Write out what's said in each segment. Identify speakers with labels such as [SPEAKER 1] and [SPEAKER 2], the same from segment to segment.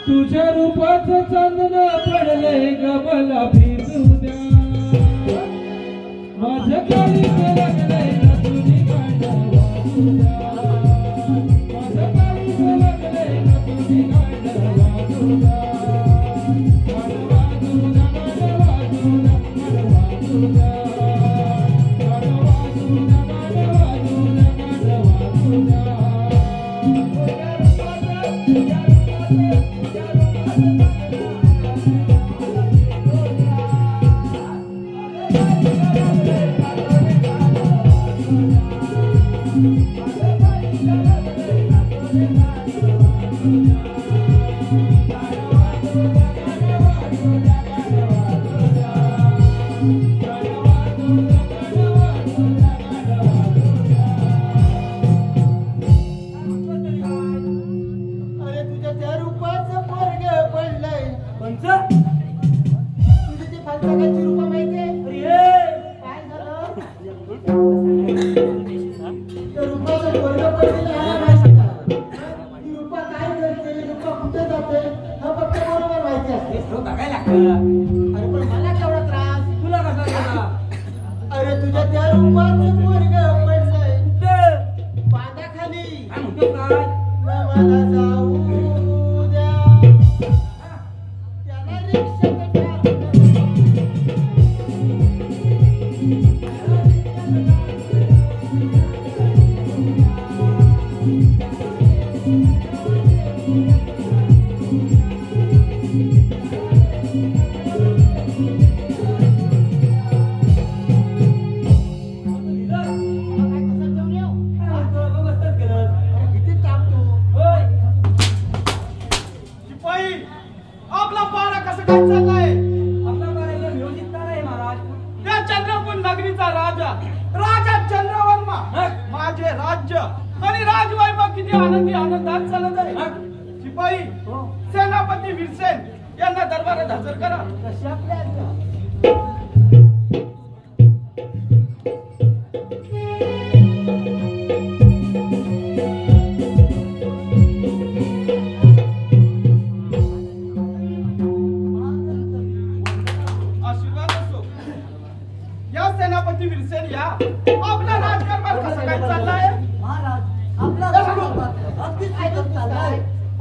[SPEAKER 1] तुझ्या रूपाचं चांदण पडले ग मला भिजू द्या माझ्या काळीच लागलंय ना तुझी गाणं वाजू द्या माझ्या काळीच लागलंय ना तुझी गाणं वाजू द्या गाणं वाजू द्या गाणं वाजू द्या गाणं वाजू द्या गाणं वाजू द्या गाणं वाजू द्या गाणं वाजू द्या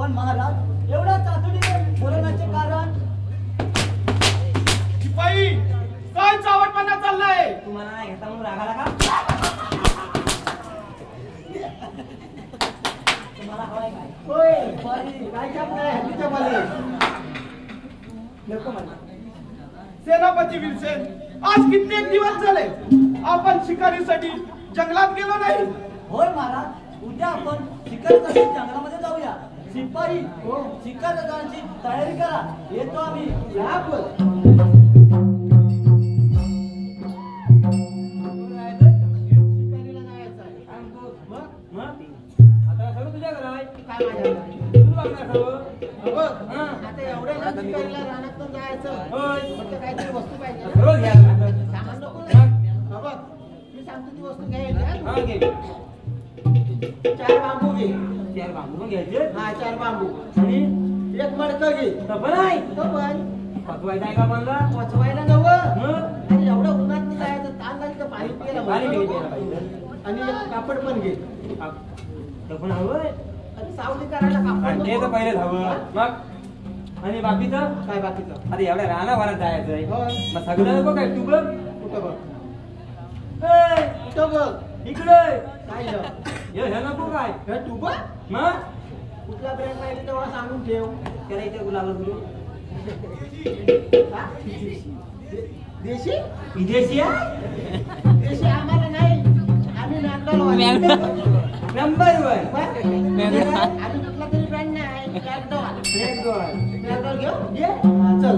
[SPEAKER 2] पण महाराज एवढ्या तातडीने बोलवण्याचे कारण?
[SPEAKER 1] शिपाई काय चावटपणा चाललाय?
[SPEAKER 2] तुम्हाला नाही घेता म्हणून रागाला का? तुम्हाला हवाय काय? होय शिपाई काय छापलंय हल्लीच्या पाले? नको म्हणा.
[SPEAKER 1] सेनापती विल्सन, आज कित्येक दिवस झाले आपण शिकारीसाठी जंगलात गेलो नाही.
[SPEAKER 2] होय महाराज, उद्या आपण शिकारीसाठी जंगलामध्ये जाऊया. शिपाई हो शिकार जाण्याची तयारी करा. येतो आम्ही. या पण काहीतरी वस्तू पाहिजे. मी सांगतो ती वस्तू घ्यायची. 4 बांबू घे. 4 बांबू घ्यायचे. हा 4 बांबू आणि 1 मडकं घे. तबल आहे. तबल पचवायला आहे का बनला? पचवायला नवं. आणि एवढं उन्हात नाही जायचं. ताण लागली तर पाणी प्यायला पाहिजे. आणि 1 कापड पण घे. पण हवं आणि सावली करायला कापड ते तर पहिले हवं. मग आणि बाकीचं काय? बाकीचं अरे एवढ्या रानावरात जायचंय. मग सगळं नको काय? तू बघ. कुठं बघ? कुठं बघ? इकडे काय हे नको काय? हे तू बघ. मग कुठला ब्रँड पाहिजे तेव्हा सांगून ठेव. त्याला इथे गुलाब देशी विदेशी आहे. देशी आम्हाला नाही. आम्ही नंबर 1 आम्ही कुठला तरी ब्रँड नाही. घेऊ घे. चल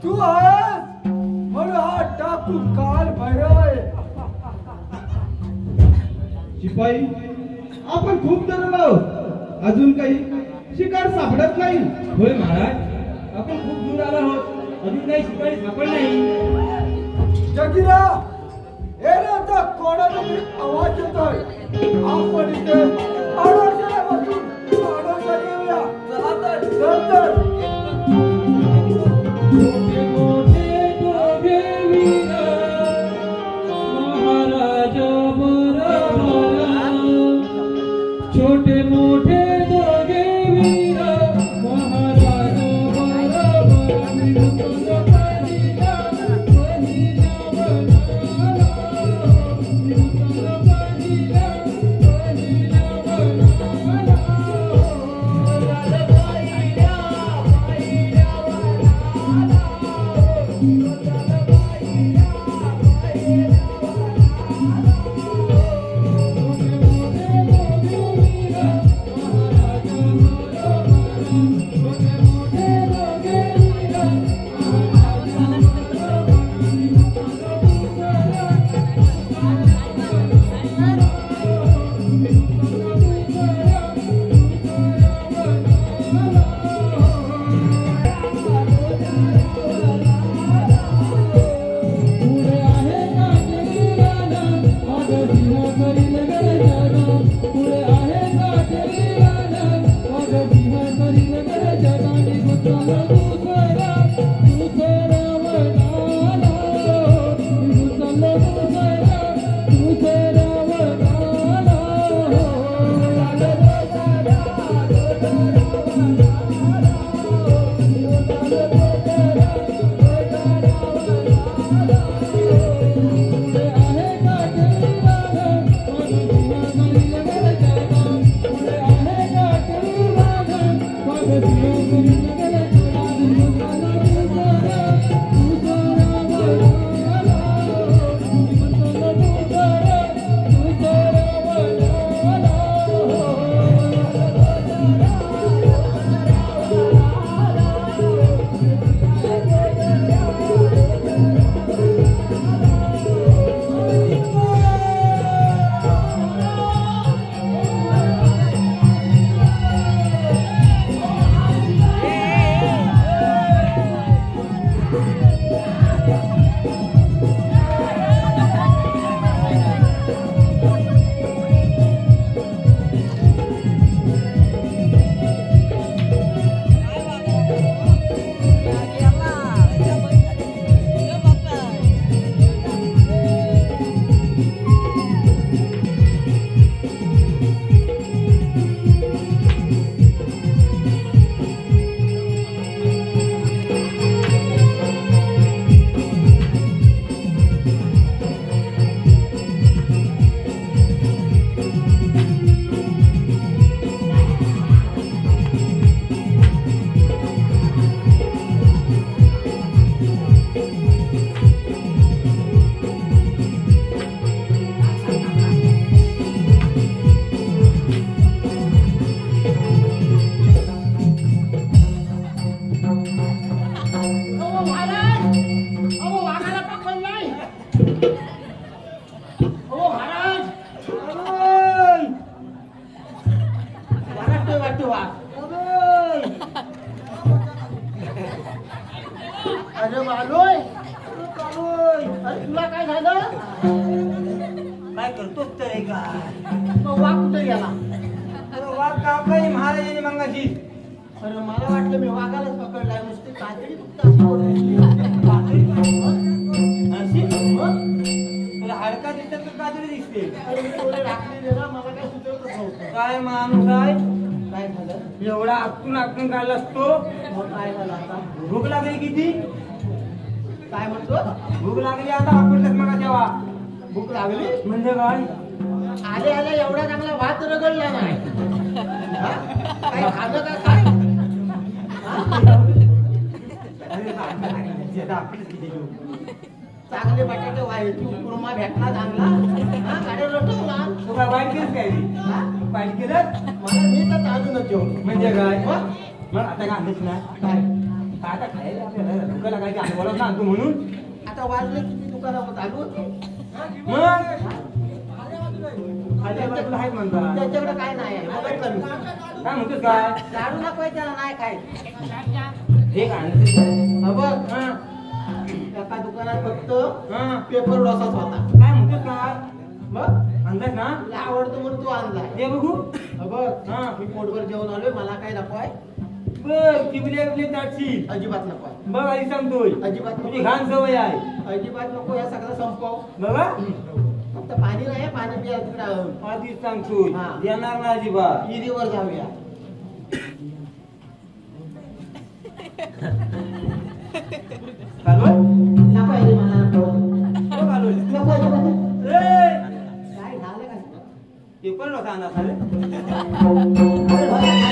[SPEAKER 2] तू आहेस म्हणून हा डाकू काल भैरव आहे.
[SPEAKER 1] शिपाई आपण खूप जण आहोत. अजून काही शिकार सापडत नाही.
[SPEAKER 3] होय महाराज, आपण खूप दूर आलो आहोत. अजून काही शिकारी सापड नाही.
[SPEAKER 2] जगिरा येण्याचा कोणाचा तरी आवाज येतोय. आपण इथे आडोशाला बसून आडोशा घेऊया. चला तर चल तर.
[SPEAKER 3] छोटे मोठे दोघे वीर महाराज
[SPEAKER 2] वाघ. अरे मालोय अरे तुला काय झालं?
[SPEAKER 4] काय करतोस तर रे काय?
[SPEAKER 2] मग वाघ कुठे गेला?
[SPEAKER 4] अरे वाघ कापलाय महाराजांनी मंगाशी.
[SPEAKER 2] अरे मला वाटलं मी वाघालाच पकडलाय. नुसती कातडी फक्त अशी
[SPEAKER 4] तुला हाडका दिसतात तर कातडी दिसते.
[SPEAKER 2] अरे मी थोडे राखलेले ना, मला काय सुचवतच नव्हतं.
[SPEAKER 4] काय माणूस आहे
[SPEAKER 2] काय झालं?
[SPEAKER 4] एवढा आपटून काढलास तो.
[SPEAKER 2] मग काय झालं आता?
[SPEAKER 4] भूक लागली किती?
[SPEAKER 2] काय म्हणतो?
[SPEAKER 4] भूक लागली आता आपटलास मग तेव्हा.
[SPEAKER 2] भूक लागली?
[SPEAKER 4] म्हणजे काय?
[SPEAKER 2] आले आले एवढा चांगला भात रगडला नाही. हा? काय खाल्लं का काय? चांगले बटाटे व्हायची कुर्मा भेटला चांगला. हा, गाडी रटवला.
[SPEAKER 4] तुला वाईट केलं काय रे?
[SPEAKER 2] हा?
[SPEAKER 4] वाईट केलं
[SPEAKER 2] मला मी तर चालूनच जेवलो.
[SPEAKER 4] म्हणजे काय?
[SPEAKER 2] मग?
[SPEAKER 4] मग आता काय आणलंच ना
[SPEAKER 2] काय?
[SPEAKER 4] काय आता खायला आपल्याला भूक लागायची अनुभवाला सांगतो म्हणून.
[SPEAKER 2] आता वाजले किती दुकानावर चालू?
[SPEAKER 4] मग खाली बाजूला आहेत म्हणतात.
[SPEAKER 2] त्याच्याकडे काय नाही आहे बघितलं मी.
[SPEAKER 4] काय म्हणतोस काय?
[SPEAKER 2] लाडू दाखवाय त्याला नाही काय.
[SPEAKER 4] हे काय आणलं?
[SPEAKER 2] हा बघ, एका दुकानात फक्त
[SPEAKER 4] हा.
[SPEAKER 2] पेपर डोसाच होता.
[SPEAKER 4] काय म्हणतोस काय?
[SPEAKER 2] मग
[SPEAKER 4] आणलास ना?
[SPEAKER 2] तुला आवडतो म्हणून तू आणलाय.
[SPEAKER 4] दे बघू.
[SPEAKER 2] हा बघ,
[SPEAKER 4] हा.
[SPEAKER 2] मी पोटभर जेवण आलोय. मला काय नकोय?
[SPEAKER 4] बघ चिबले ताटशी.
[SPEAKER 2] अजिबात नकोय.
[SPEAKER 4] बघ आई सांगतोय
[SPEAKER 2] अजिबात
[SPEAKER 4] तुझी
[SPEAKER 2] नको.
[SPEAKER 4] घाण सवय आहे.
[SPEAKER 2] अजिबात नको. या सगळं संपव.
[SPEAKER 4] बघा
[SPEAKER 2] फक्त पाणी नाही, पाणी पिया तिकडं
[SPEAKER 4] आधीच सांगतोय
[SPEAKER 2] हा.
[SPEAKER 4] देणार ना अजिबात.
[SPEAKER 2] इरीवर जाऊया.
[SPEAKER 4] चालू
[SPEAKER 2] नकोय रे मला नको.
[SPEAKER 4] चालू
[SPEAKER 2] नकोय, नकोय. काय झालं काय?
[SPEAKER 4] ते पण नव्हता अंदाज झाले.
[SPEAKER 2] अरे बघा,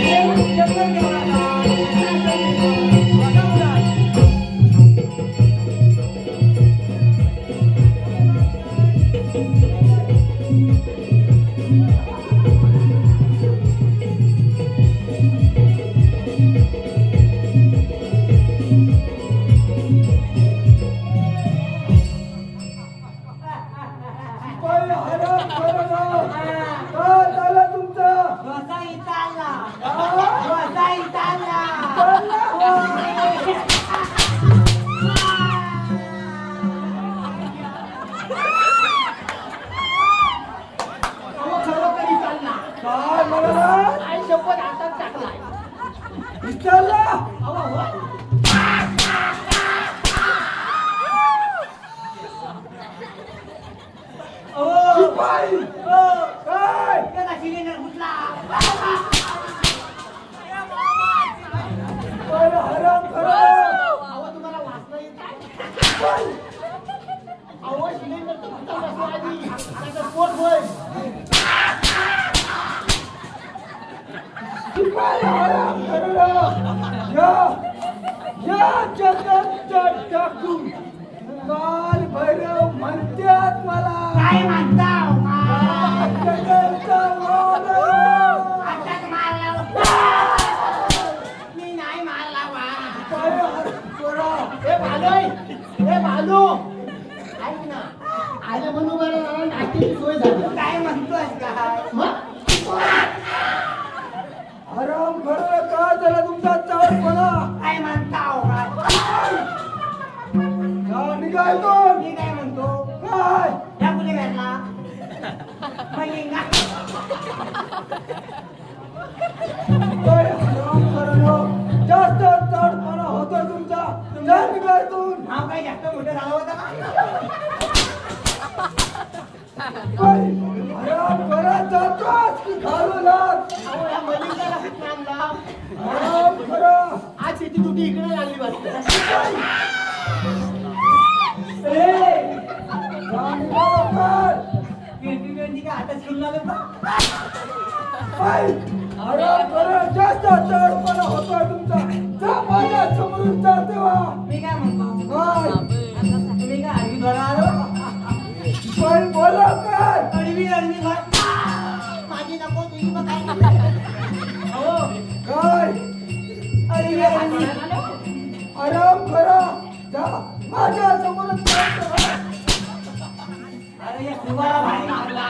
[SPEAKER 2] अरे या शिवाला भाई मारला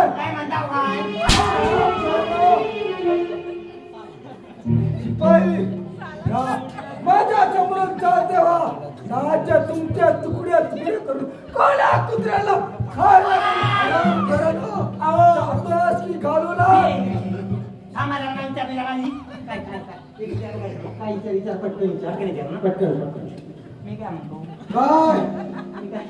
[SPEAKER 2] काय म्हणता काय
[SPEAKER 1] शिपाई माझ्या समोर चाल तेव्हा नाच्या तुमच्या तुकड्या तुकडे करून कोणा कुत्र्याला खायला की घालू ना
[SPEAKER 2] आम्हाला नाही विचारलेला नाही काय काय काय विचार पटकन विचार करायचा ना पटकन मी काय म्हणतो
[SPEAKER 1] काय
[SPEAKER 2] मी काय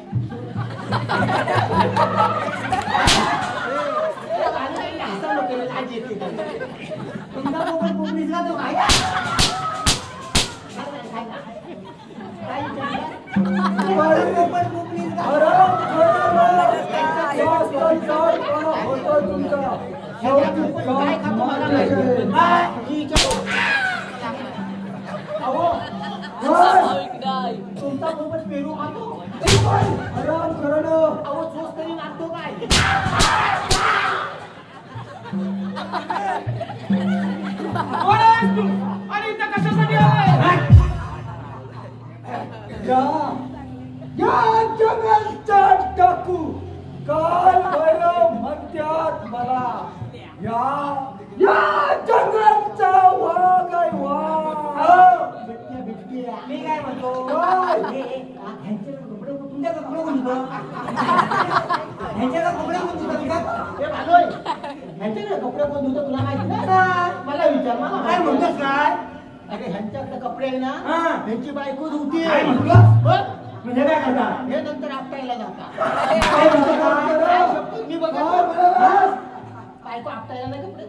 [SPEAKER 2] असं लोकांना आज येते तुमचा मोबाईल पुपणीचा तो काय तुमचा मोबाईल पेरू खातो
[SPEAKER 1] आराम करणं
[SPEAKER 2] अहो चोच तरी मारतो काय
[SPEAKER 3] आणि इथं कशासाठी आलाय
[SPEAKER 1] या जंगलचा टाकू काल भैरव म्हणतात मला या जंगलचा वाघ आहे वाघ
[SPEAKER 2] मी काय म्हणतो तुमच्या कपडे म्हणतो ह्यांच्या कपडे ह्यांच्याकडे कपडे कोण धुतो तुला माहिती नाही मला विचार मला काय म्हणतोस काय अरे ह्यांच्याकडे कपडे आहे ना ह्यांची बायको धुते म्हणजे काय करता हे नंतर आपटायला जाता मी बघा बायको आपटायला नाही कपडे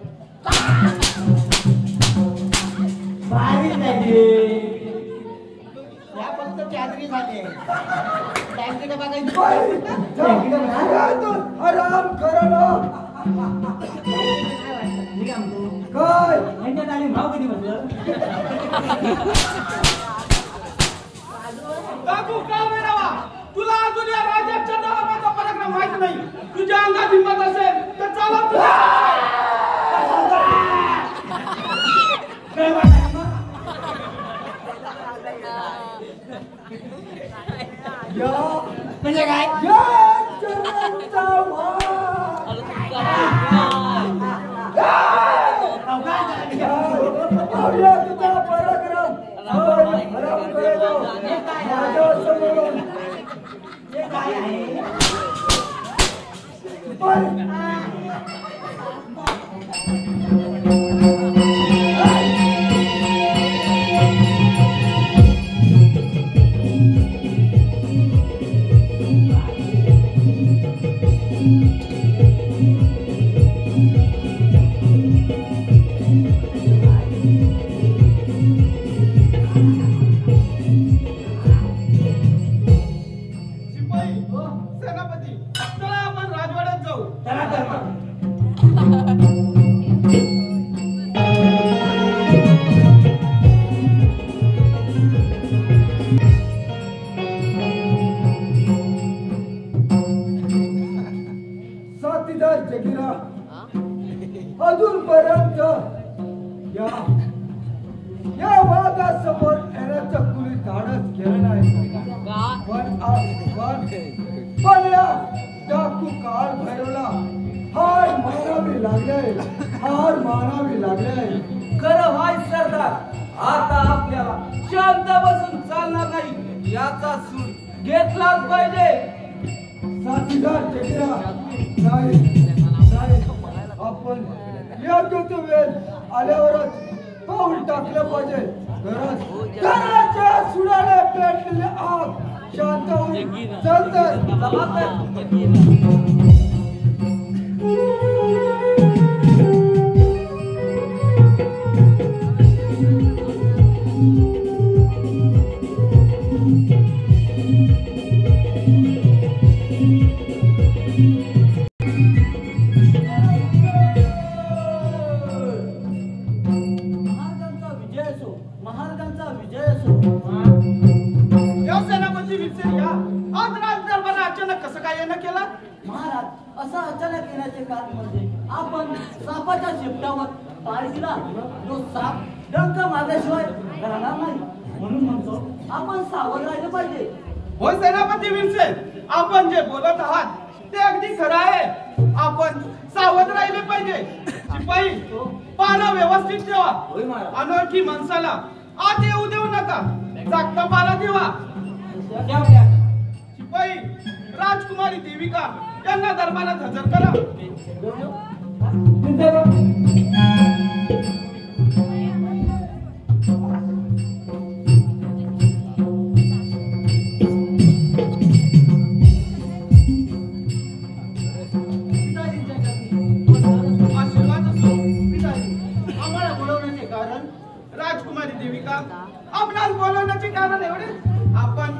[SPEAKER 2] भारी नाही या फक्त चादरी झाले टँकीला बघायचं
[SPEAKER 1] आराम करणं काय
[SPEAKER 2] ह्यांच्यात आणि भाव कधी बसलं
[SPEAKER 3] काकू का मेरावा तुला अजून या राजाच्या नावाचा पराक्रम माहित नाही तुझ्या अंगात हिंमत असेल तर चला
[SPEAKER 2] म्हणजे काय
[SPEAKER 1] तुझा पराक्रम
[SPEAKER 2] काय आहे
[SPEAKER 3] सेनापती चला आपण राजवाड्यात जाऊ
[SPEAKER 1] साथीदार जगिरा अजूनपर्यंत या वाघासमोर येण्याचं कुणी धाडस केलं नाही पण या डाकू काळ भैरवला हार मानावी लागले
[SPEAKER 3] खरं व्हाय सरदार आता आपल्याला शांत बसून चालणार नाही याचा सूड घेतलाच पाहिजे
[SPEAKER 1] साथीदार जगिरा नाही आपण योग्य तो वेळ आल्यावरच पाऊल टाकलं पाहिजे घराच्या सुडाने पेटलेले आग शांत होऊन
[SPEAKER 2] महाराजांचा विजय असो
[SPEAKER 3] या सेनापती विचार या आज राज दरबार अचानक कसं काय येणं केलं
[SPEAKER 2] महाराज असं अचानक येण्याचे कारण म्हणजे आपण सापाच्या शेपटावर पाय दिला तो साप डंक मारल्याशिवाय राहणार नाही म्हणून म्हणतो आपण सावध राहिलं पाहिजे
[SPEAKER 3] होय सेनापती वीरसेन, आपण जे बोलत आहात ते अगदी खरं आहे. आपण सावध राहिले पाहिजे. शिपाई, पाला व्यवस्थित ठेवा. अनोळखी माणसाला आत येऊ देऊ नका. जागता पाला ठेवा. शिपाई, राजकुमारी देविका यांना दरबारात हजर करा. राजकुमारी देविका, आपणास बोलवण्याचे कारण एवढे, आपण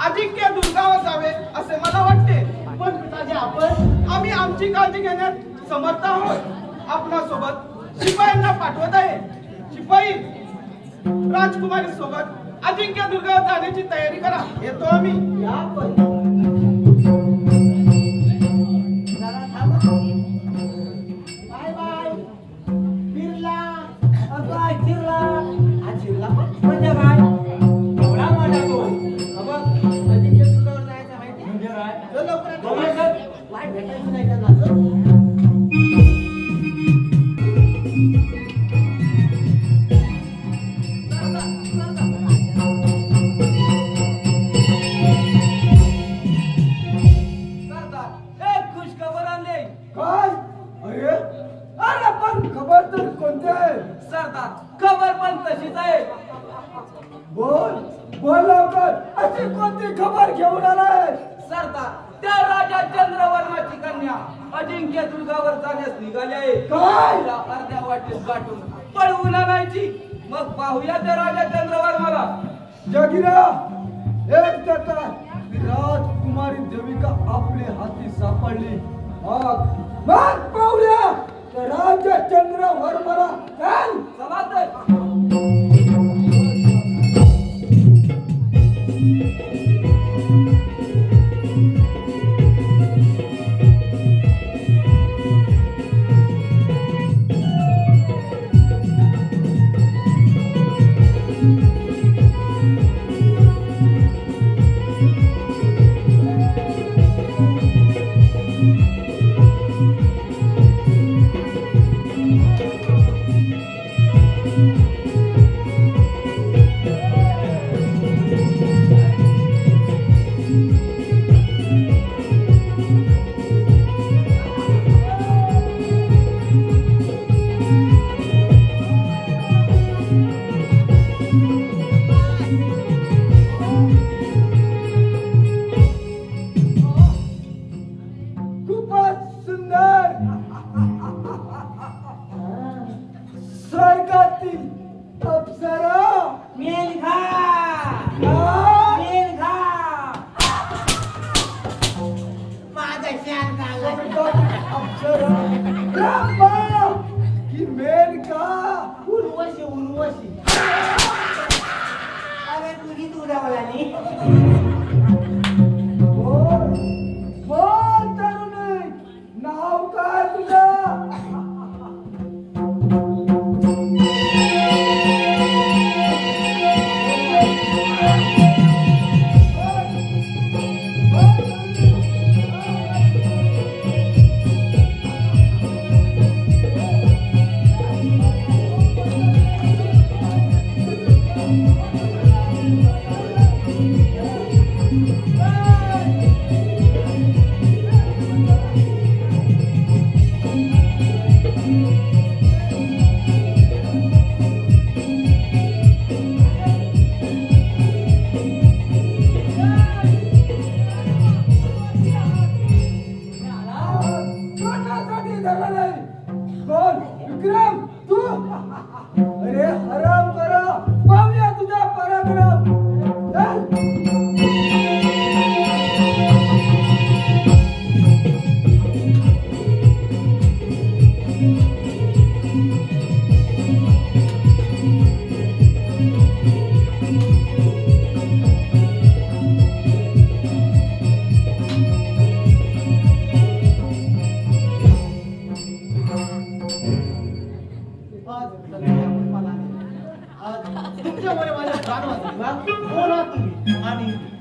[SPEAKER 3] अजिंक्य दुर्गावर जावे असे मला वाटते.
[SPEAKER 2] पण पिताजी, आपण
[SPEAKER 3] आम्ही आमची काळजी घेण्यात समर्थ आहोत. आपणासोबत शिपायांना पाठवत आहे. शिपाई, राजकुमारी सोबत अजिंक्य दुर्गावर जाण्याची तयारी करा. येतो आम्ही.
[SPEAKER 2] या पण बाय बाय. फिरला काय फिरला आज फिरला म्हणजे काय एवढा मोठा तो अजिंक्य दुर्गावर जायचं माहिती म्हणजे काय लवकर वाट भेटायची नाही त्यांना.
[SPEAKER 3] खबर पण तशीच आहे. बोल लवकर, अशी कोणती खबर घेऊन आलाय? सरदार, त्या राजा चंद्रवर्माची कन्या अजिंक्य दुर्गावर जाण्यास निघाली आहे. काय? अर्ध्या वाटेत गाठून पळवून आणायची. मग पाहूया त्या राजा चंद्रवर्माला. जगिरा, एक टक्का राजकुमारी देविका आपल्या हाती सापडली. मग पाहूया राजा चंद्रवर्माला.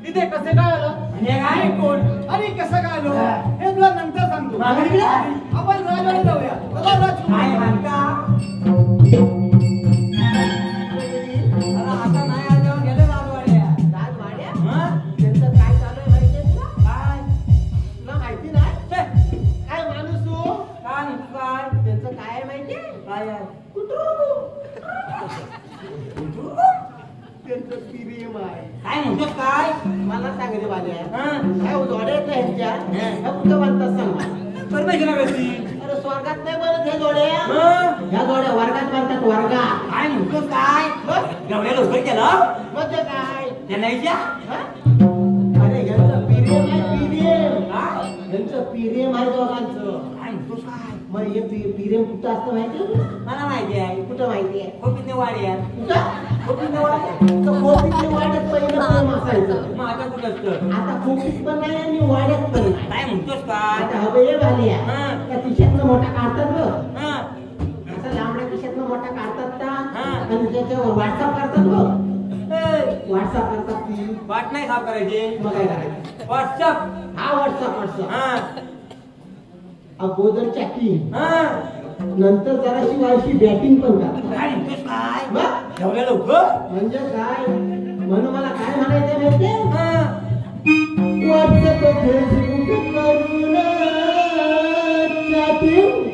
[SPEAKER 1] इथे कसे काय आलं
[SPEAKER 2] आणि काय कोण
[SPEAKER 1] आणि कसं काय आलो हे तुला नंतर सांगतो आपण राजवाडे जाऊया चला
[SPEAKER 2] काय
[SPEAKER 1] राजकुमार
[SPEAKER 2] म्हणता अरे आता नाही आल्यावर गेले राजवाड्या
[SPEAKER 1] त्यांचं काय चालू आहे माहिती आहे तुला
[SPEAKER 2] काय
[SPEAKER 1] तुला माहिती नाही काय माणूस तू
[SPEAKER 2] काय म्हणतो काय
[SPEAKER 1] त्यांचं काय आहे माहिती आहे
[SPEAKER 2] काय आहे
[SPEAKER 1] त्यांचं प्रेम आहे
[SPEAKER 2] काय म्हणतो काय
[SPEAKER 1] मला सांग रे बाल्या
[SPEAKER 2] हं.
[SPEAKER 1] काय जोड्यात ह्यांच्या ह्या कुठं बांधतात सांग मला.
[SPEAKER 2] परमेश्वरावरती
[SPEAKER 1] अरे स्वर्गात नाही बनत हे जोड्या
[SPEAKER 2] हं.
[SPEAKER 1] ह्या जोड्या वर्गात बांधतात वर्गात
[SPEAKER 2] काय म्हणतो काय
[SPEAKER 1] बस
[SPEAKER 2] एवढ्या लवकर केलं
[SPEAKER 1] म्हणजे काय
[SPEAKER 2] त्यांना विचार
[SPEAKER 1] हं? अरे ह्यांचं प्रेम आहे प्रेम
[SPEAKER 2] काय
[SPEAKER 1] ह्यांचं प्रेम आहे दोघांचं
[SPEAKER 2] काय म्हणतो काय
[SPEAKER 1] मग हे प्रेम कुठं असतं माहिती आहे तुला?
[SPEAKER 2] मला माहिती आहे
[SPEAKER 1] कुठं माहिती आहे
[SPEAKER 2] कोपितने वाड्यात
[SPEAKER 1] कुठं
[SPEAKER 2] कोपितने वाड्यात
[SPEAKER 1] तर खोपीतल्या वाड्यात पहिलं प्रेम असायचं
[SPEAKER 2] माझा कुठं असतं
[SPEAKER 1] आता खोपीत पण नाही आणि वाड्यात पण नाही
[SPEAKER 2] काय म्हणतोस काय
[SPEAKER 1] आता हवे हे झाल्या
[SPEAKER 2] हं.
[SPEAKER 1] त्या खिशातनं मोठा काढतात बघ
[SPEAKER 2] हं.
[SPEAKER 1] असा लांबड्या खिशातनं मोठा काढतात का
[SPEAKER 2] हं.
[SPEAKER 1] आणि त्याच्यावर व्हॉट्सअप करतात बघ
[SPEAKER 2] ए,
[SPEAKER 1] व्हॉट्सअप करतात ती
[SPEAKER 2] वाट नाही साफ करायची
[SPEAKER 1] मग काय करायचं
[SPEAKER 2] व्हॉट्सअप
[SPEAKER 1] हा व्हॉट्सअप
[SPEAKER 2] हा
[SPEAKER 1] अगोदर चॅकिंग
[SPEAKER 2] हा
[SPEAKER 1] नंतर जराशी वायशी बॅटिंग पण करतात
[SPEAKER 2] काय म्हणतोस काय
[SPEAKER 1] मग
[SPEAKER 2] एवढ्या लवकर
[SPEAKER 1] म्हणजे काय म्हणून मला काय म्हणायचं माहितीये
[SPEAKER 2] हा.
[SPEAKER 1] व्हॉट्सअप फेसबुक करून चॅटिंग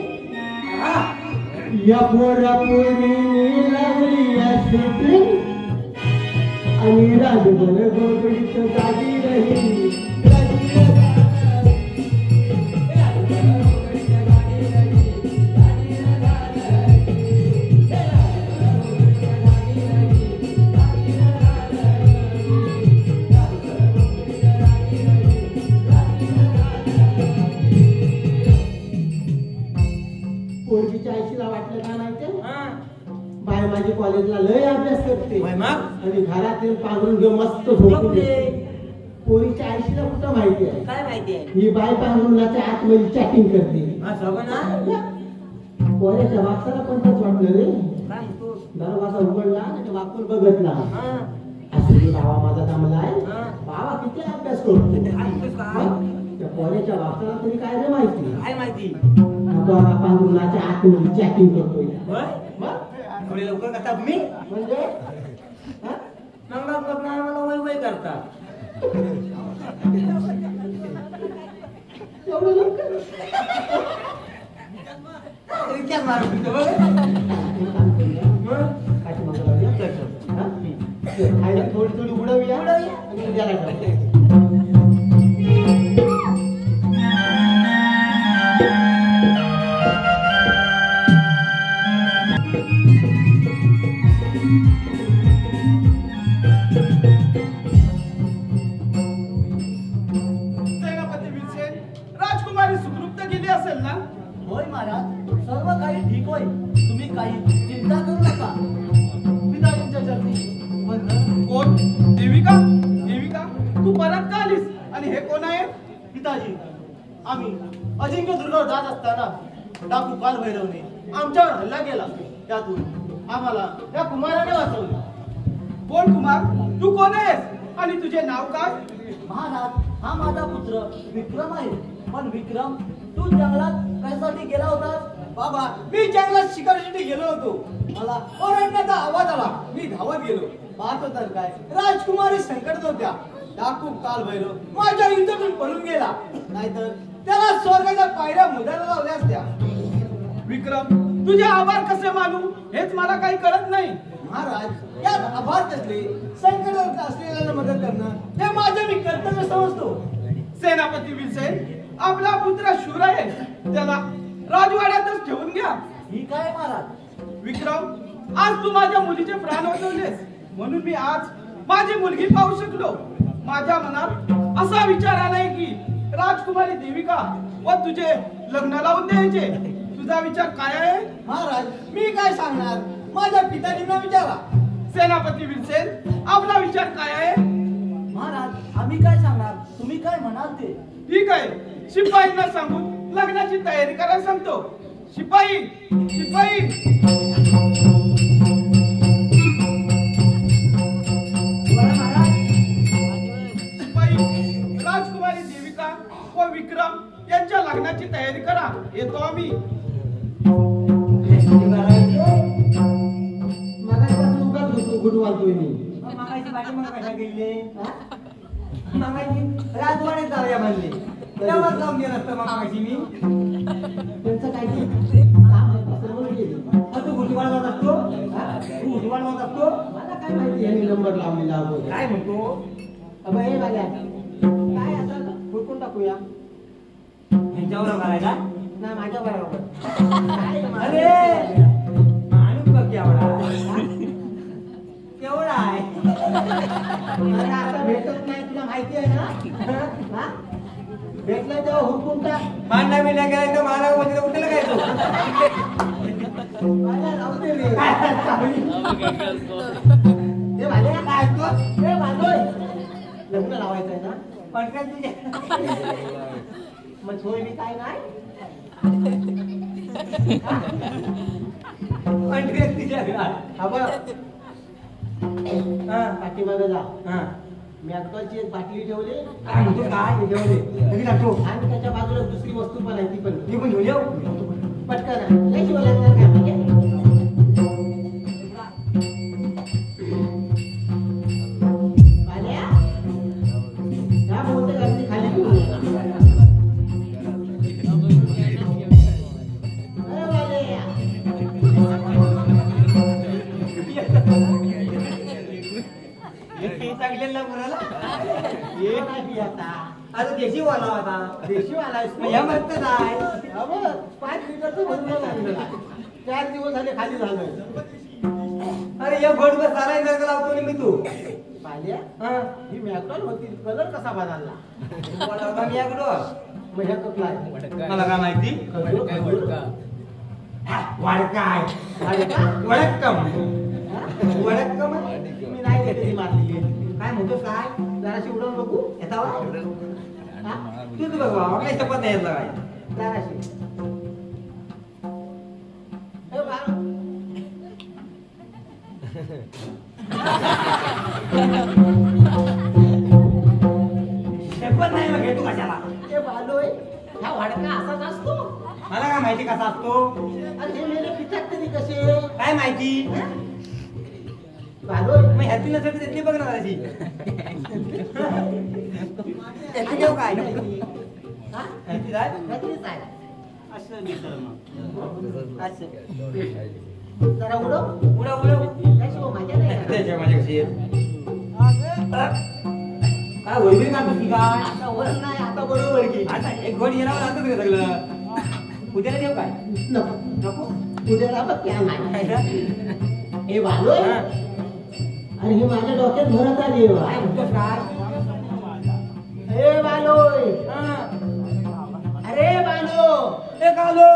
[SPEAKER 2] हा.
[SPEAKER 1] या पोरा पोरी लावली या सेटिंग आणि राजभर गोगडीत जागी राहिली पोरगीच्या आईशीला वाटलं काय माहितीये
[SPEAKER 2] हा.
[SPEAKER 1] बाय माझी कॉलेजला लय अभ्यास करते
[SPEAKER 2] होय मग?
[SPEAKER 1] आणि घरात येऊन पांघरून घेऊन मस्त झोपून
[SPEAKER 2] झोपले.
[SPEAKER 1] घेते. पोरीच्या आईशीला कुठं माहिती आहे
[SPEAKER 2] काय माहिती आहे
[SPEAKER 1] ही बाय पांघरुणाच्या आतमध्ये चॅटिंग करते
[SPEAKER 2] हा सगळं ना
[SPEAKER 1] पोऱ्याच्या वापसाला पण तसं वाटलं रे
[SPEAKER 2] काय म्हणतो
[SPEAKER 1] दरवाजा उघडला आणि वाकून बघतला
[SPEAKER 2] हा.
[SPEAKER 1] असं की बाबा माझा जमलाय
[SPEAKER 2] हा.
[SPEAKER 1] बाबा किती अभ्यास करतो
[SPEAKER 2] काय म्हणतोस काय
[SPEAKER 1] मग त्या पोऱ्याच्या वापसाला तरी काय रे माहिती
[SPEAKER 2] काय माहिती
[SPEAKER 1] बाबा पांघरुणाच्या आतमध्ये चॅटिंग करतोय
[SPEAKER 2] होय
[SPEAKER 1] मग
[SPEAKER 2] एवढे लवकर करता तुम्ही
[SPEAKER 1] म्हणजे हा?
[SPEAKER 2] नंगा बघणार मला वय वय करता
[SPEAKER 1] एवढं लवकर?
[SPEAKER 2] विचार मारू तुझं बघ.
[SPEAKER 1] एक काम करूया.
[SPEAKER 2] मग?
[SPEAKER 1] पाठीमागं लावूया.
[SPEAKER 2] कसं?
[SPEAKER 1] हा? खायला थोडी थोडी उडवूया
[SPEAKER 2] उडवूया.
[SPEAKER 1] आणि उद्याला जाऊया.
[SPEAKER 3] सेनापती भीमसेन राजकुमारी सुखरूप तर गेली असेल ना
[SPEAKER 5] होय महाराज सर्व काही ठीक होय तुम्ही काही चिंता करू नका पिताजींच्या चरणी वंदन.
[SPEAKER 3] कोण देविका देविका तू परत का आलीस आणि हे कोण आहे
[SPEAKER 5] पिताजी आम्ही अजिंक्य दुर्गावर जात असताना डाकू काल भैरवने आमच्यावर हल्ला केला त्यातून आम्हाला त्या कुमाराने वाचवले
[SPEAKER 3] कोण कुमार तू कोण आहेस आणि तुझे नाव काय
[SPEAKER 5] महाराज हा माझा पुत्र विक्रम आहे पण विक्रम तू जंगलात कशासाठी गेला होतास बाबा मी जंगलात शिकारीसाठी गेलो होतो मला ओरडण्याचा आवाज आला मी धावत गेलो पाहतो तर काय राजकुमारी संकटात होत्या डाकू काल भैरव माझ्या युद्धातून पळून गेला नाहीतर त्याला स्वर्गाच्या पायऱ्या मुदायला लावल्या असत्या
[SPEAKER 3] विक्रम तुझे आभार कसे मानू हेच मला काही कळत नाही
[SPEAKER 5] महाराज यात आभार कसले संकटात असलेल्याला मदत करणं हे माझं मी कर्तव्य समजतो
[SPEAKER 3] सेनापती भीमसेन आपला पुत्र शूर आहे त्याला राजवाड्यातच ठेवून घ्या
[SPEAKER 5] ठीक आहे महाराज
[SPEAKER 3] विक्रम आज तू माझ्या मुलीचे प्राण वाचवलेस म्हणून मी आज माझी मुलगी पाहू शकलो माझ्या मनात असा विचार आलाय की राजकुमारी देविका व तुझे लग्न लावून द्यायचे तुझा विचार काय आहे
[SPEAKER 5] महाराज मी काय सांगणार माझ्या पिताजींना विचारा
[SPEAKER 3] सेनापती भीमसेन आपला विचार काय आहे
[SPEAKER 5] महाराज आम्ही काय सांगणार तुम्ही काय म्हणाल ते
[SPEAKER 3] ठीक आहे शिपाईंना सांगून लग्नाची तयारी करायला सांगतो शिपाई शिपाई
[SPEAKER 2] बरं महाराज
[SPEAKER 1] येतो आम्ही.
[SPEAKER 2] मगापासून उगाच गुटवालतोय मी.
[SPEAKER 4] मागायची बाटी मग कशा गेली मागायची राजवाड्यात जाऊया म्हणली तेव्हाच जाऊन गेलं असतं मग मागायची मी.
[SPEAKER 2] त्यांचं काय काम आहे असं म्हणून गेली.
[SPEAKER 4] तू गुटवाळ जात असतो तू गुटवाळ जात असतो.
[SPEAKER 2] मला काय माहिती यांनी नंबर लावलेला अगोदर.
[SPEAKER 4] काय म्हणतो
[SPEAKER 2] अबे हे बाल्या काय आता हुडकून टाकूया
[SPEAKER 4] ह्यांच्यावर करायला
[SPEAKER 2] ना माझ्या बरोबर.
[SPEAKER 4] अरे माणूस बघ केवढा केवढा आहे.
[SPEAKER 2] अरे आता भेटत नाही तुला माहिती आहे ना. हा? भेटलं तेव्हा हुडकून टाक.
[SPEAKER 4] मांडा मिळण्या गेला तर मला म्हणजे उठेल काय तू
[SPEAKER 2] बाल्या राहू दे रे. हे बाल्या काय ऐकतो हे बालोय लग्न लावायचं आहे ना.
[SPEAKER 4] पण काय तुझ्या
[SPEAKER 2] मग सोय मी काय नाही.
[SPEAKER 4] पण काय तुझ्या
[SPEAKER 2] हा बघ पाठीमागे जा.
[SPEAKER 4] हा
[SPEAKER 2] मी अक्कलची एक बाटली ठेवली
[SPEAKER 4] काय म्हणतो काय जेवढे लगेच टाकतो
[SPEAKER 2] आणि त्याच्या बाजूला दुसरी वस्तू पण आहे ती पण
[SPEAKER 4] मी पण घेऊन येऊ
[SPEAKER 2] पटकन लय शिवाय लागणार काय म्हणजे बाल्या या बोलते गर्दी खाली घेऊन अरे बाल्या
[SPEAKER 4] चांगलेला मुलाला
[SPEAKER 2] ये नाही आता
[SPEAKER 4] आता देशी वाला होता
[SPEAKER 2] देशीवाला आहेस तू?
[SPEAKER 4] या म्हणत नाही
[SPEAKER 2] हा बघ, 5 लिटरचं भरून आणलेला. 4 दिवस झाले खाली झालोय.
[SPEAKER 4] अरे या घोट बस सारा जर लावतो मी तू
[SPEAKER 2] पाहिल्या
[SPEAKER 4] हा
[SPEAKER 2] ही मॅकडॉल होती कलर कसा बदलला
[SPEAKER 4] मला होता मी याकडं
[SPEAKER 2] मग ह्या कपला आहे.
[SPEAKER 4] मला काय माहिती
[SPEAKER 2] खजूर, खजूर.
[SPEAKER 4] वाडकाय
[SPEAKER 2] वाडका?
[SPEAKER 4] वडक्कम
[SPEAKER 2] हा?
[SPEAKER 4] वडक्कम
[SPEAKER 2] मी नाही देते ती मारलेली.
[SPEAKER 4] काय म्हणतो काय
[SPEAKER 2] जराशी उडवून बघू
[SPEAKER 4] येता वा
[SPEAKER 2] हा?
[SPEAKER 4] तूच बघ बाबा काही शपथ नाही येत काय
[SPEAKER 2] जराशी हे बाळ.
[SPEAKER 4] शपथ नाही मग घेतो कशाला
[SPEAKER 2] हे बालोय हा वाडका असाच असतो.
[SPEAKER 4] मला काय माहिती कसा असतो
[SPEAKER 2] आणि हे मेले पिठात तरी कसे
[SPEAKER 4] काय माहिती
[SPEAKER 2] बालोय
[SPEAKER 4] मग ह्यातली नसेल त्यातली बघ ना जराशी त्यातली घेऊ काय
[SPEAKER 2] हा?
[SPEAKER 4] ह्यातली जाय
[SPEAKER 2] नक्कीच आहे.
[SPEAKER 4] असं मित्र मग असं
[SPEAKER 2] जरा उडव
[SPEAKER 4] उडा उडव
[SPEAKER 2] त्याशिवाय मजा नाही येणार.
[SPEAKER 4] त्याच्या माझ्याशी काय वैभवी काढतो की काय
[SPEAKER 2] आता वर नाही आता बरोबर की
[SPEAKER 4] आता एक घोड येणार राहतं का सगळं उद्याला देऊ काय
[SPEAKER 2] नको
[SPEAKER 4] नको
[SPEAKER 2] उद्याला बघ क्या नाही
[SPEAKER 4] काय ना?
[SPEAKER 2] हे बालोय
[SPEAKER 4] हा.
[SPEAKER 2] अरे हे माझ्या डोक्यात भरत आली आहे
[SPEAKER 4] काय
[SPEAKER 2] बा.
[SPEAKER 4] म्हणतोस काय
[SPEAKER 2] हे बालोय
[SPEAKER 4] हा.
[SPEAKER 2] अरे बालो
[SPEAKER 4] ए कालो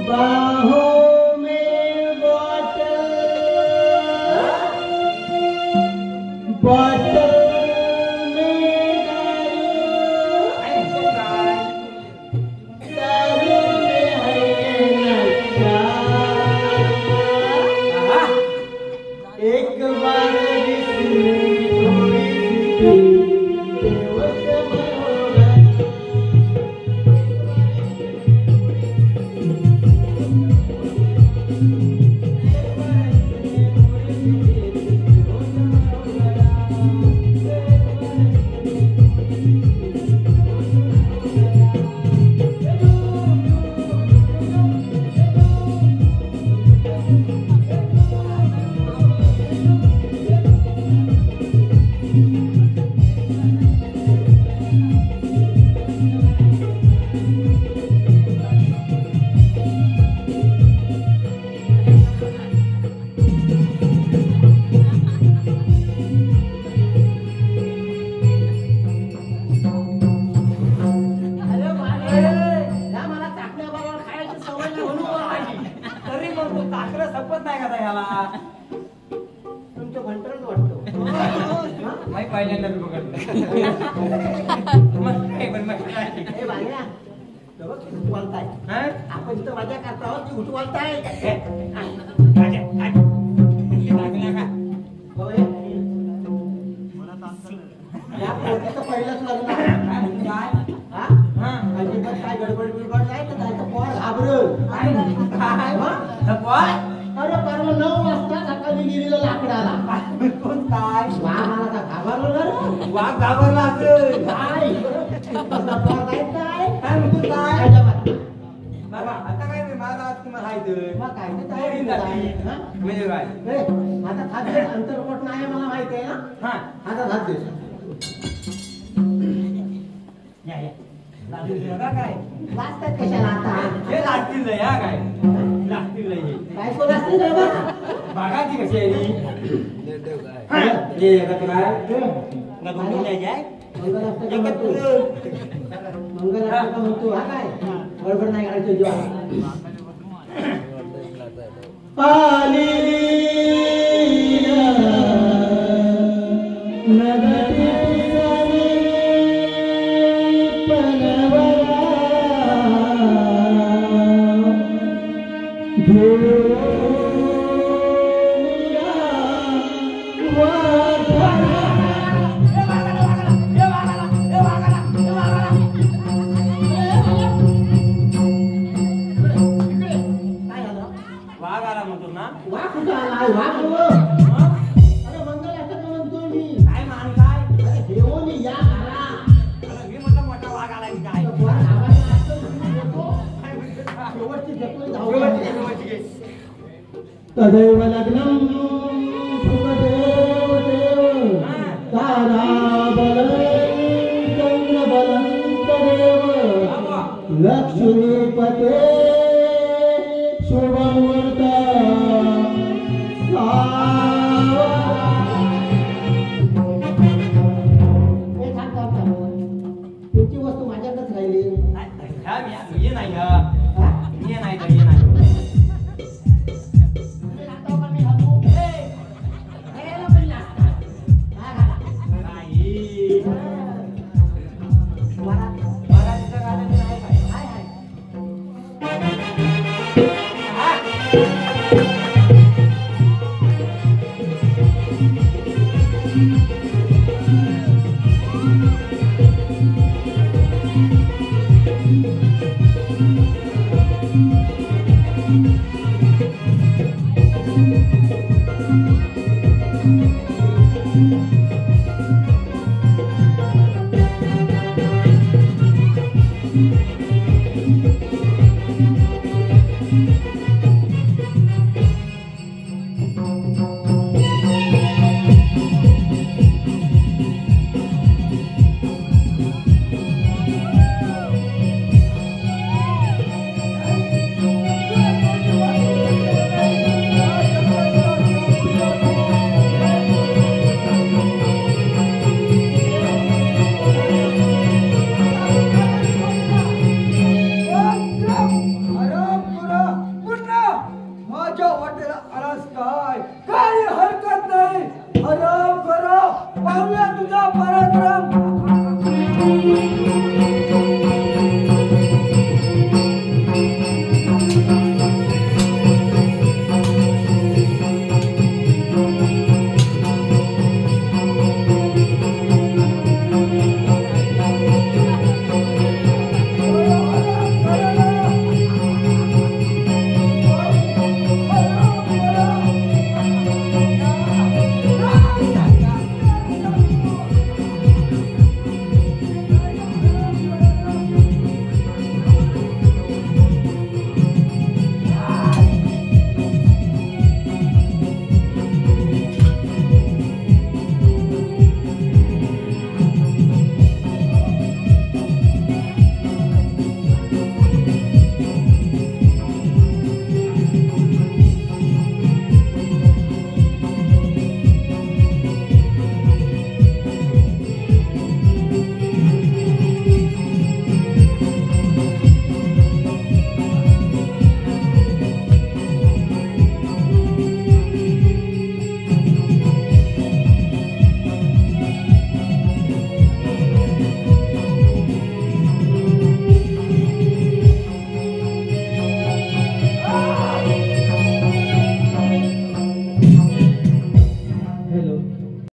[SPEAKER 2] बाहों में बॉटल बॉटल में दारू
[SPEAKER 4] काय म्हणतोस काय
[SPEAKER 2] दारू में है नशा
[SPEAKER 4] आहा.
[SPEAKER 2] एक बार जिसने थोड़ी सी बेहोश में हो गई. अरे बाळे, या मला चाकण्याबरोबर खायची सवय नाही म्हणून माझी.
[SPEAKER 4] तरी मग तू ताकद सपत नाही का ह्याला
[SPEAKER 2] तुमचं भंटरच वाटतो. हा?
[SPEAKER 4] माही पहिल्यांदा मी बघितलं मग काय पण मग काय
[SPEAKER 2] ए बाळ्या, हे बघ ती उठवालताय.
[SPEAKER 4] हा?
[SPEAKER 2] आपण इथं मजा करतो आहोत, ती उठवालताय.
[SPEAKER 4] ए, राजा, राजा. हे लागला का?
[SPEAKER 2] होय. या पोरीचं पहिलंच लग्न आहे.
[SPEAKER 4] काय म्हणतो काय?
[SPEAKER 2] हा? घाबरल
[SPEAKER 4] काय
[SPEAKER 2] हा? अरे परवा 9 वाजता सकाळी गेलेलं लाकडाला
[SPEAKER 4] कोण काय
[SPEAKER 2] वाघाला का घाबरलो ना रे
[SPEAKER 4] वाघ घाबरला असेल
[SPEAKER 2] काय काय
[SPEAKER 4] काय म्हणतो काय
[SPEAKER 2] अजिबात नाही.
[SPEAKER 4] बाबा आता काय नाही माझा आज तुम्हाला हायचं
[SPEAKER 2] मग काय ते तयारी जाती हा?
[SPEAKER 4] म्हणजे काय
[SPEAKER 2] ए, आता खाद्य अंतरकोट नाही मला माहिती आहे ना
[SPEAKER 4] हा
[SPEAKER 2] आता खाद्य
[SPEAKER 4] या या लागतील बघा काय
[SPEAKER 2] वाचतात कशाला आता
[SPEAKER 4] हे लागतील नाही हा काय लागतील नाही
[SPEAKER 2] काय कोण असते रे बा
[SPEAKER 4] बघा ती कशी आहे ती का तुला ना दोन द्यायची आहे
[SPEAKER 2] मंगल असतं का
[SPEAKER 4] एकच
[SPEAKER 2] म्हणतो? मंगल असतं का म्हणतो हा काय गडबड नाही करायचं जीवा
[SPEAKER 4] वाघ आला म्हणतो ना
[SPEAKER 2] वाघ कुठं आला वाघ अरे मंगल असतं का म्हणतो मी
[SPEAKER 4] काय मान काय
[SPEAKER 2] अरे घेऊन या घरा
[SPEAKER 4] मी म्हटलं मोठा वाघ आला की काय
[SPEAKER 2] वर आवाज असतो, तुम्ही देतो. शेवटची घेतोय धावून. तदैव लग्नं सुखदेव देव ताराबलं चंद्रबलं तदेव लक्ष्मीपते